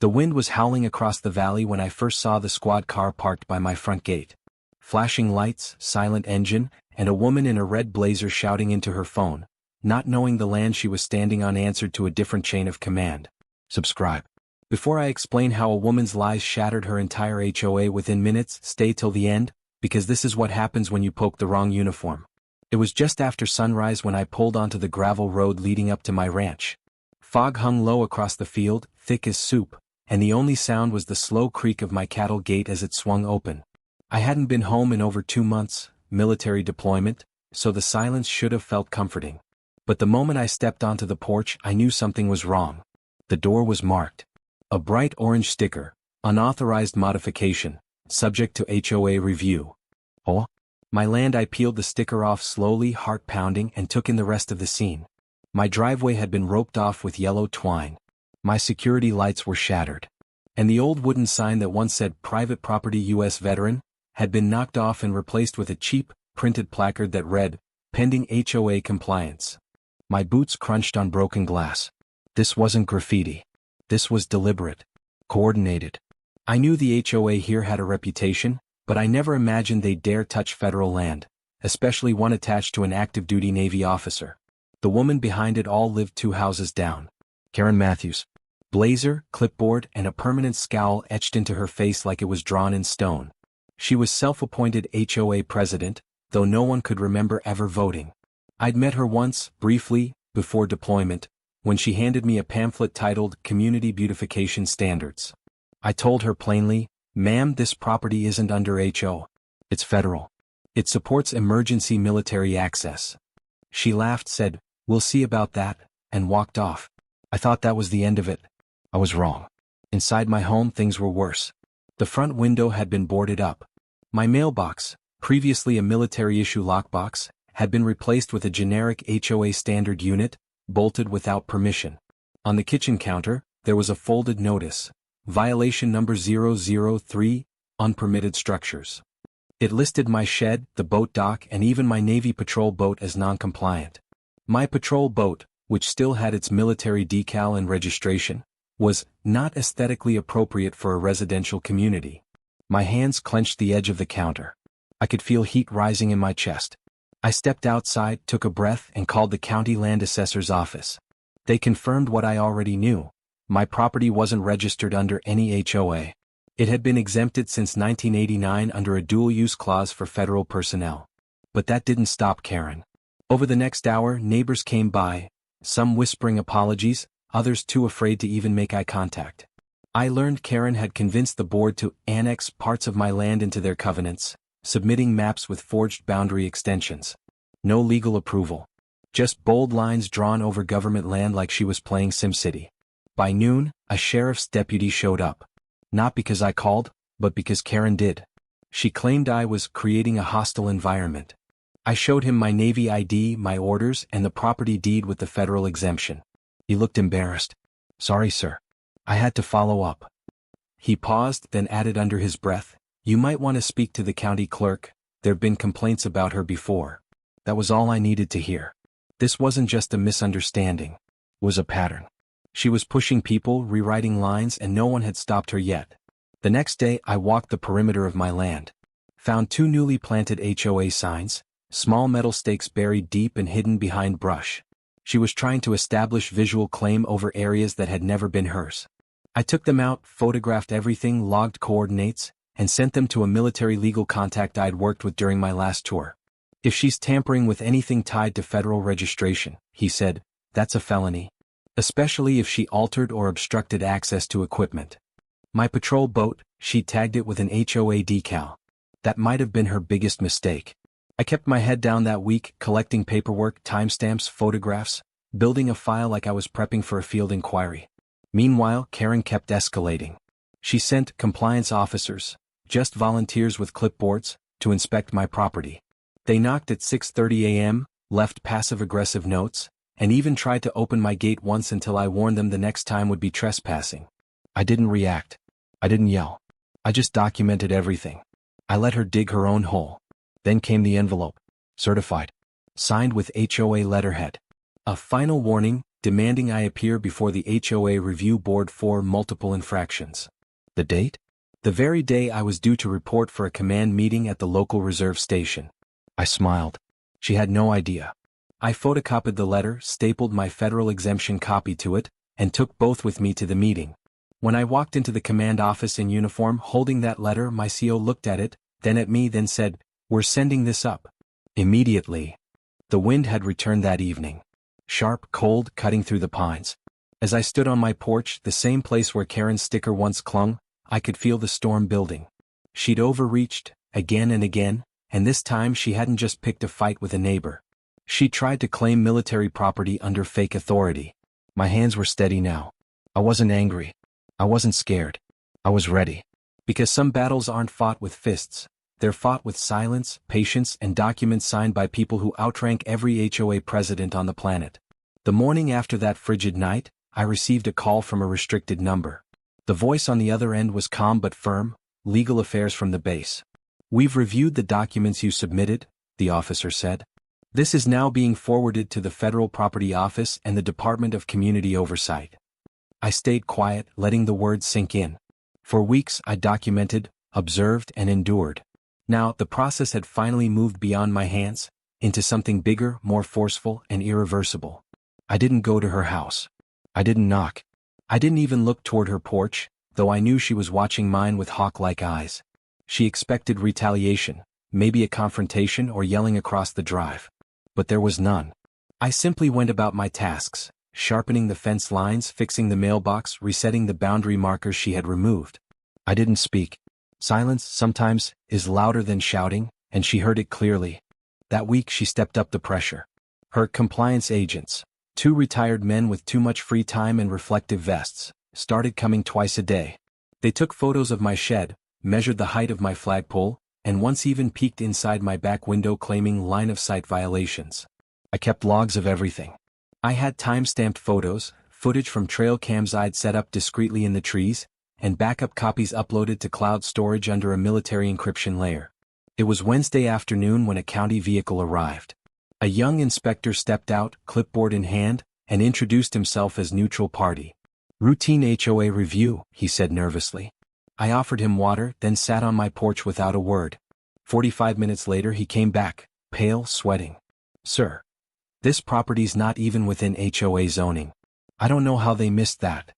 The wind was howling across the valley when I first saw the squad car parked by my front gate. Flashing lights, silent engine, and a woman in a red blazer shouting into her phone, not knowing the land she was standing on answered to a different chain of command. Subscribe. Before I explain how a woman's lies shattered her entire HOA within minutes, stay till the end, because this is what happens when you poke the wrong uniform. It was just after sunrise when I pulled onto the gravel road leading up to my ranch. Fog hung low across the field, thick as soup, and the only sound was the slow creak of my cattle gate as it swung open. I hadn't been home in over 2 months, military deployment, so the silence should have felt comforting. But the moment I stepped onto the porch, I knew something was wrong. The door was marked. A bright orange sticker, unauthorized modification, subject to HOA review. Oh? My land. I peeled the sticker off slowly, heart pounding, and took in the rest of the scene. My driveway had been roped off with yellow twine. My security lights were shattered. And the old wooden sign that once said Private Property U.S. Veteran had been knocked off and replaced with a cheap, printed placard that read, Pending HOA Compliance. My boots crunched on broken glass. This wasn't graffiti. This was deliberate. Coordinated. I knew the HOA here had a reputation, but I never imagined they'd dare touch federal land, especially one attached to an active-duty Navy officer. The woman behind it all lived 2 houses down. Karen Matthews. Blazer, clipboard, and a permanent scowl etched into her face like it was drawn in stone. She was self-appointed HOA president, though no one could remember ever voting. I'd met her once, briefly, before deployment, when she handed me a pamphlet titled Community Beautification Standards. I told her plainly, "Ma'am, this property isn't under HO. It's federal. It supports emergency military access." She laughed, said, "We'll see about that," and walked off. I thought that was the end of it. I was wrong. Inside my home, things were worse. The front window had been boarded up. My mailbox, previously a military-issue lockbox, had been replaced with a generic HOA standard unit, bolted without permission. On the kitchen counter, there was a folded notice, Violation number 003, Unpermitted Structures. It listed my shed, the boat dock, and even my Navy patrol boat as non-compliant. My patrol boat, which still had its military decal and registration, was not aesthetically appropriate for a residential community. My hands clenched the edge of the counter. I could feel heat rising in my chest. I stepped outside, took a breath, and called the county land assessor's office. They confirmed what I already knew. My property wasn't registered under any HOA. It had been exempted since 1989 under a dual-use clause for federal personnel. But that didn't stop Karen. Over the next hour, neighbors came by, some whispering apologies, others too afraid to even make eye contact. I learned Karen had convinced the board to annex parts of my land into their covenants, submitting maps with forged boundary extensions. No legal approval. Just bold lines drawn over government land like she was playing SimCity. By noon, a sheriff's deputy showed up. Not because I called, but because Karen did. She claimed I was creating a hostile environment. I showed him my Navy ID, my orders, and the property deed with the federal exemption. He looked embarrassed. "Sorry, sir. I had to follow up." He paused, then added under his breath, "You might want to speak to the county clerk. There've been complaints about her before." That was all I needed to hear. This wasn't just a misunderstanding. It was a pattern. She was pushing people, rewriting lines, and no one had stopped her yet. The next day, I walked the perimeter of my land. Found 2 newly planted HOA signs, small metal stakes buried deep and hidden behind brush. She was trying to establish visual claim over areas that had never been hers. I took them out, photographed everything, logged coordinates, and sent them to a military legal contact I'd worked with during my last tour. "If she's tampering with anything tied to federal registration," he said, "that's a felony. Especially if she altered or obstructed access to equipment." My patrol boat, she tagged it with an HOA decal. That might have been her biggest mistake. I kept my head down that week, collecting paperwork, timestamps, photographs, building a file like I was prepping for a field inquiry. Meanwhile, Karen kept escalating. She sent compliance officers, just volunteers with clipboards, to inspect my property. They knocked at 6:30 a.m., left passive-aggressive notes, and even tried to open my gate once until I warned them the next time would be trespassing. I didn't react. I didn't yell. I just documented everything. I let her dig her own hole. Then came the envelope. Certified. Signed with HOA letterhead. A final warning, demanding I appear before the HOA review board for multiple infractions. The date? The very day I was due to report for a command meeting at the local reserve station. I smiled. She had no idea. I photocopied the letter, stapled my federal exemption copy to it, and took both with me to the meeting. When I walked into the command office in uniform holding that letter, my CO looked at it, then at me, then said, "We're sending this up." Immediately. The wind had returned that evening. Sharp, cold, cutting through the pines. As I stood on my porch, the same place where Karen's sticker once clung, I could feel the storm building. She'd overreached, again and again, and this time she hadn't just picked a fight with a neighbor. She tried to claim military property under fake authority. My hands were steady now. I wasn't angry. I wasn't scared. I was ready. Because some battles aren't fought with fists. They're fought with silence, patience, and documents signed by people who outrank every HOA president on the planet. The morning after that frigid night, I received a call from a restricted number. The voice on the other end was calm but firm. "Legal affairs from the base. We've reviewed the documents you submitted," the officer said. "This is now being forwarded to the Federal Property Office and the Department of Community Oversight." I stayed quiet, letting the words sink in. For weeks I documented, observed, and endured. Now the process had finally moved beyond my hands, into something bigger, more forceful, and irreversible. I didn't go to her house. I didn't knock. I didn't even look toward her porch, though I knew she was watching mine with hawk-like eyes. She expected retaliation, maybe a confrontation or yelling across the drive. But there was none. I simply went about my tasks, sharpening the fence lines, fixing the mailbox, resetting the boundary markers she had removed. I didn't speak. Silence, sometimes, is louder than shouting, and she heard it clearly. That week she stepped up the pressure. Her compliance agents, 2 retired men with too much free time and reflective vests, started coming twice a day. They took photos of my shed, measured the height of my flagpole, and once even peeked inside my back window claiming line-of-sight violations. I kept logs of everything. I had time-stamped photos, footage from trail cams I'd set up discreetly in the trees, and backup copies uploaded to cloud storage under a military encryption layer. It was Wednesday afternoon when a county vehicle arrived. A young inspector stepped out, clipboard in hand, and introduced himself as neutral party. "Routine HOA review," he said nervously. I offered him water, then sat on my porch without a word. 45 minutes later he came back, pale, sweating. "Sir, this property's not even within HOA zoning. I don't know how they missed that."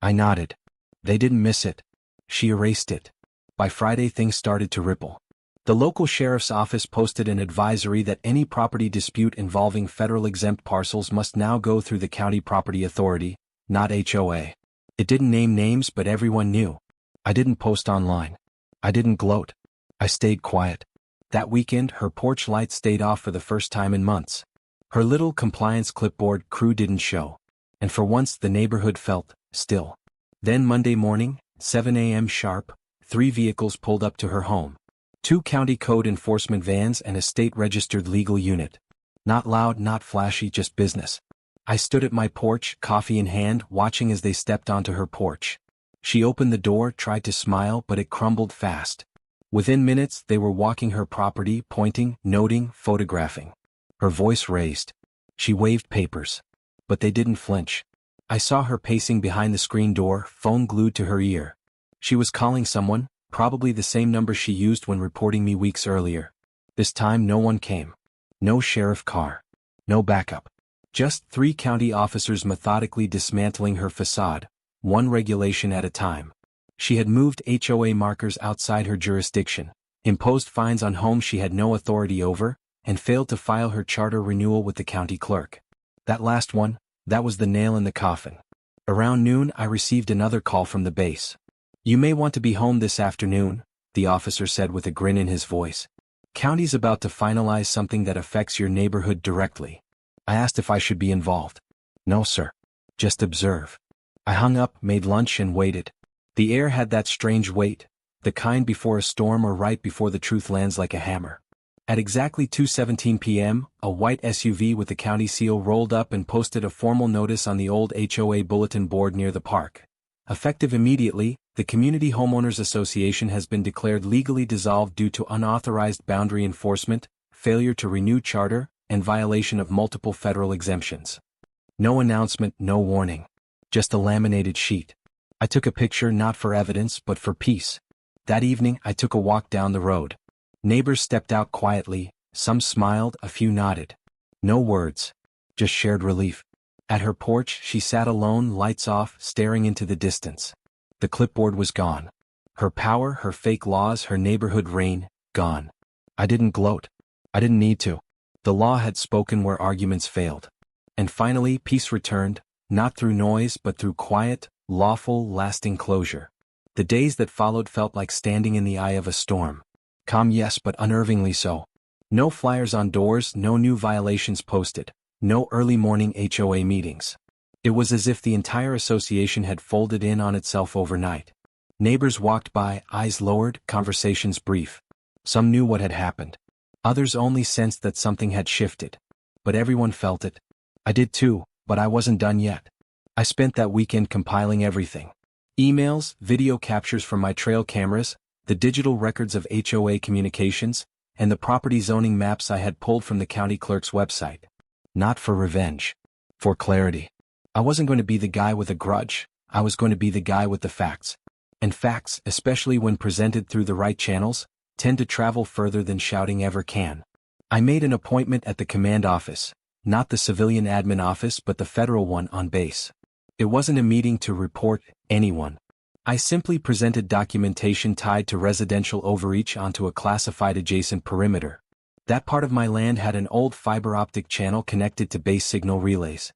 I nodded. "They didn't miss it. She erased it." By Friday things started to ripple. The local sheriff's office posted an advisory that any property dispute involving federal exempt parcels must now go through the county property authority, not HOA. It didn't name names, but everyone knew. I didn't post online. I didn't gloat. I stayed quiet. That weekend her porch light stayed off for the first time in months. Her little compliance clipboard crew didn't show. And for once the neighborhood felt still. Then Monday morning, 7 a.m. sharp, 3 vehicles pulled up to her home. 2 county code enforcement vans and a state-registered legal unit. Not loud, not flashy, just business. I stood at my porch, coffee in hand, watching as they stepped onto her porch. She opened the door, tried to smile, but it crumbled fast. Within minutes they were walking her property, pointing, noting, photographing. Her voice raised. She waved papers. But they didn't flinch. I saw her pacing behind the screen door, phone glued to her ear. She was calling someone, probably the same number she used when reporting me weeks earlier. This time no one came. No sheriff car. No backup. Just 3 county officers methodically dismantling her facade, one regulation at a time. She had moved HOA markers outside her jurisdiction, imposed fines on homes she had no authority over, and failed to file her charter renewal with the county clerk. That last one, that was the nail in the coffin. Around noon I received another call from the base. "You may want to be home this afternoon," the officer said with a grin in his voice. "County's about to finalize something that affects your neighborhood directly." I asked if I should be involved. "No, sir. Just observe." I hung up, made lunch, and waited. The air had that strange weight, the kind before a storm or right before the truth lands like a hammer. At exactly 2:17 p.m., a white SUV with the county seal rolled up and posted a formal notice on the old HOA bulletin board near the park. Effective immediately, the Community Homeowners Association has been declared legally dissolved due to unauthorized boundary enforcement, failure to renew charter, and violation of multiple federal exemptions. No announcement, no warning. Just a laminated sheet. I took a picture not for evidence but for peace. That evening I took a walk down the road. Neighbors stepped out quietly, some smiled, a few nodded. No words. Just shared relief. At her porch she sat alone, lights off, staring into the distance. The clipboard was gone. Her power, her fake laws, her neighborhood reign, gone. I didn't gloat. I didn't need to. The law had spoken where arguments failed. And finally peace returned, not through noise but through quiet, lawful, lasting closure. The days that followed felt like standing in the eye of a storm. Calm, yes, but unnervingly so. No flyers on doors, no new violations posted, no early morning HOA meetings. It was as if the entire association had folded in on itself overnight. Neighbors walked by, eyes lowered, conversations brief. Some knew what had happened. Others only sensed that something had shifted. But everyone felt it. I did too, but I wasn't done yet. I spent that weekend compiling everything. Emails, video captures from my trail cameras, the digital records of HOA communications, and the property zoning maps I had pulled from the county clerk's website. Not for revenge. For clarity. I wasn't going to be the guy with a grudge, I was going to be the guy with the facts. And facts, especially when presented through the right channels, tend to travel further than shouting ever can. I made an appointment at the command office, not the civilian admin office but the federal one on base. It wasn't a meeting to report anyone. I simply presented documentation tied to residential overreach onto a classified adjacent perimeter. That part of my land had an old fiber optic channel connected to base signal relays.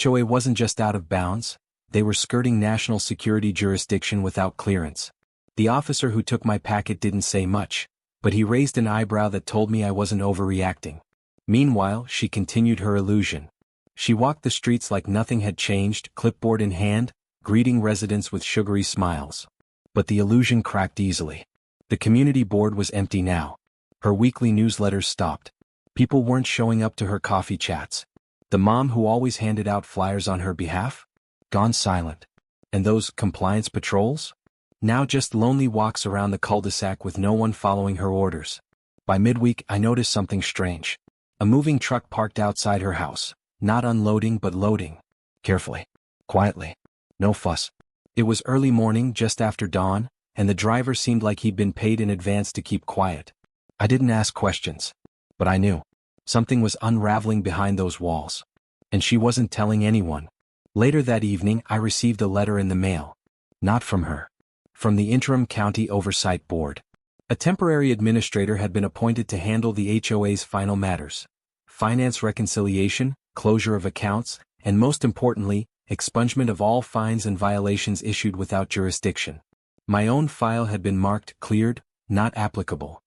HOA wasn't just out of bounds, they were skirting national security jurisdiction without clearance. The officer who took my packet didn't say much, but he raised an eyebrow that told me I wasn't overreacting. Meanwhile, she continued her illusion. She walked the streets like nothing had changed, clipboard in hand, greeting residents with sugary smiles. But the illusion cracked easily. The community board was empty now. Her weekly newsletters stopped. People weren't showing up to her coffee chats. The mom who always handed out flyers on her behalf? Gone silent. And those compliance patrols? Now just lonely walks around the cul-de-sac with no one following her orders. By midweek I noticed something strange. A moving truck parked outside her house, not unloading but loading. Carefully. Quietly. No fuss. It was early morning, just after dawn, and the driver seemed like he'd been paid in advance to keep quiet. I didn't ask questions. But I knew. Something was unraveling behind those walls. And she wasn't telling anyone. Later that evening I received a letter in the mail. Not from her. From the Interim County Oversight Board. A temporary administrator had been appointed to handle the HOA's final matters. Finance reconciliation, closure of accounts, and most importantly, expungement of all fines and violations issued without jurisdiction. My own file had been marked cleared, not applicable.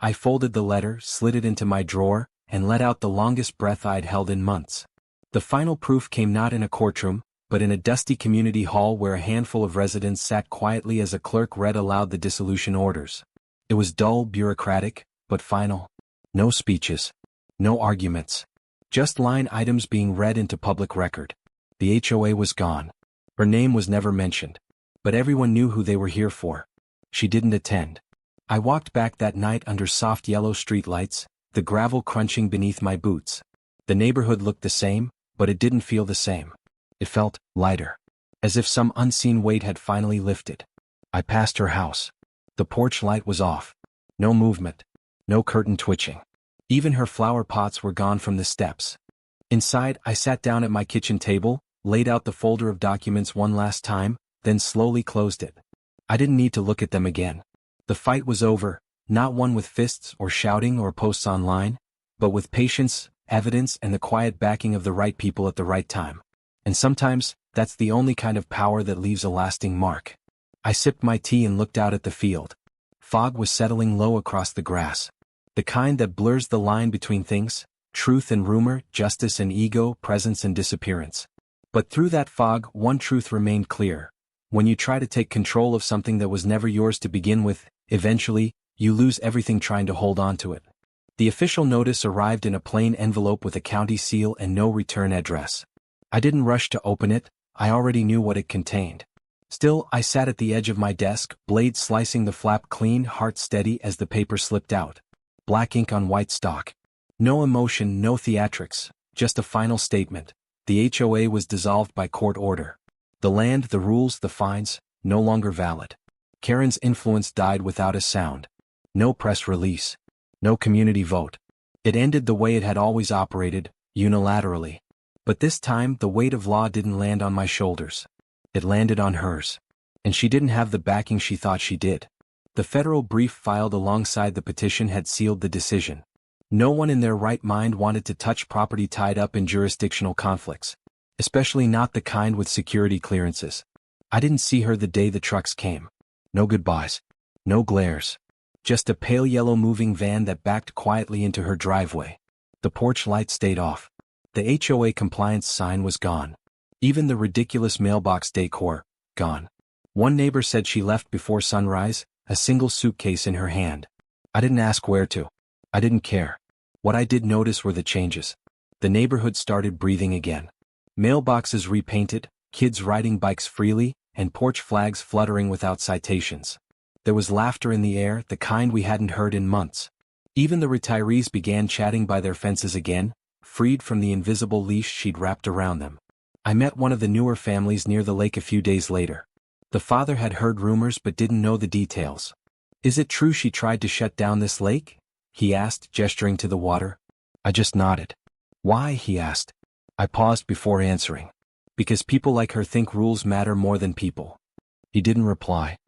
I folded the letter, slid it into my drawer, and let out the longest breath I'd held in months. The final proof came not in a courtroom, but in a dusty community hall where a handful of residents sat quietly as a clerk read aloud the dissolution orders. It was dull, bureaucratic, but final. No speeches. No arguments. Just line items being read into public record. The HOA was gone. Her name was never mentioned. But everyone knew who they were here for. She didn't attend. I walked back that night under soft yellow streetlights, the gravel crunching beneath my boots. The neighborhood looked the same, but it didn't feel the same. It felt lighter. As if some unseen weight had finally lifted. I passed her house. The porch light was off. No movement. No curtain twitching. Even her flower pots were gone from the steps. Inside, I sat down at my kitchen table, laid out the folder of documents one last time, then slowly closed it. I didn't need to look at them again. The fight was over, not one with fists or shouting or posts online, but with patience, evidence, and the quiet backing of the right people at the right time. And sometimes, that's the only kind of power that leaves a lasting mark. I sipped my tea and looked out at the field. Fog was settling low across the grass. The kind that blurs the line between things, truth and rumor, justice and ego, presence and disappearance. But through that fog, one truth remained clear. When you try to take control of something that was never yours to begin with, eventually, you lose everything trying to hold on to it. The official notice arrived in a plain envelope with a county seal and no return address. I didn't rush to open it, I already knew what it contained. Still, I sat at the edge of my desk, blade slicing the flap clean, heart steady as the paper slipped out. Black ink on white stock. No emotion, no theatrics, just a final statement. The HOA was dissolved by court order. The land, the rules, the fines, no longer valid. Karen's influence died without a sound. No press release. No community vote. It ended the way it had always operated, unilaterally. But this time, the weight of law didn't land on my shoulders. It landed on hers. And she didn't have the backing she thought she did. The federal brief filed alongside the petition had sealed the decision. No one in their right mind wanted to touch property tied up in jurisdictional conflicts. Especially not the kind with security clearances. I didn't see her the day the trucks came. No goodbyes. No glares. Just a pale yellow moving van that backed quietly into her driveway. The porch light stayed off. The HOA compliance sign was gone. Even the ridiculous mailbox decor, gone. One neighbor said she left before sunrise, a single suitcase in her hand. I didn't ask where to. I didn't care. What I did notice were the changes. The neighborhood started breathing again. Mailboxes repainted, kids riding bikes freely, and porch flags fluttering without citations. There was laughter in the air, the kind we hadn't heard in months. Even the retirees began chatting by their fences again, freed from the invisible leash she'd wrapped around them. I met one of the newer families near the lake a few days later. The father had heard rumors but didn't know the details. "Is it true she tried to shut down this lake?" he asked, gesturing to the water. I just nodded. "Why?" he asked. I paused before answering. "Because people like her think rules matter more than people." He didn't reply.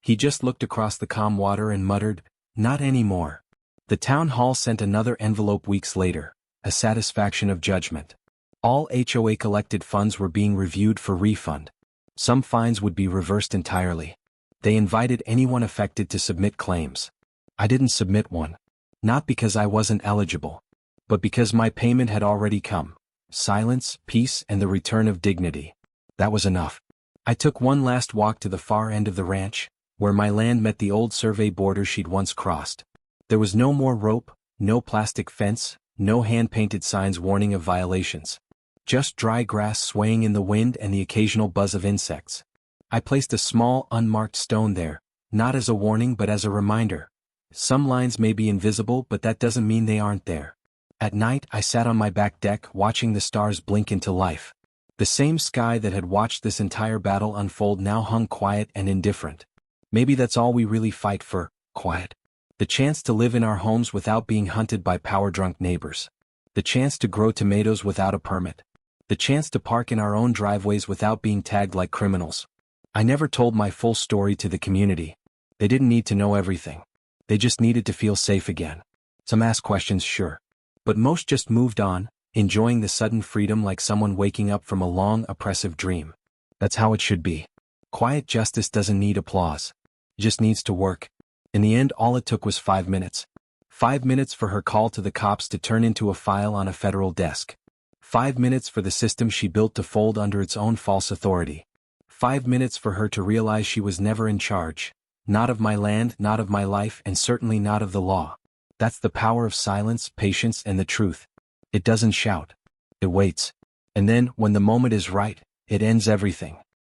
He just looked across the calm water and muttered, "Not anymore." The town hall sent another envelope weeks later, a satisfaction of judgment. All HOA collected funds were being reviewed for refund. Some fines would be reversed entirely. They invited anyone affected to submit claims. I didn't submit one. Not because I wasn't eligible, but because my payment had already come. Silence, peace, and the return of dignity. That was enough. I took one last walk to the far end of the ranch, where my land met the old survey border she'd once crossed. There was no more rope, no plastic fence, no hand-painted signs warning of violations. Just dry grass swaying in the wind and the occasional buzz of insects. I placed a small, unmarked stone there, not as a warning but as a reminder. Some lines may be invisible, but that doesn't mean they aren't there. At night, I sat on my back deck watching the stars blink into life. The same sky that had watched this entire battle unfold now hung quiet and indifferent. Maybe that's all we really fight for, quiet. The chance to live in our homes without being hunted by power-drunk neighbors. The chance to grow tomatoes without a permit. The chance to park in our own driveways without being tagged like criminals. I never told my full story to the community. They didn't need to know everything. They just needed to feel safe again. Some asked questions, sure. But most just moved on, enjoying the sudden freedom like someone waking up from a long, oppressive dream. That's how it should be. Quiet justice doesn't need applause. It just needs to work. In the end, all it took was 5 minutes. 5 minutes for her call to the cops to turn into a file on a federal desk. 5 minutes for the system she built to fold under its own false authority. 5 minutes for her to realize she was never in charge. Not of my land, not of my life, and certainly not of the law. That's the power of silence, patience, and the truth. It doesn't shout. It waits. And then, when the moment is right, it ends everything.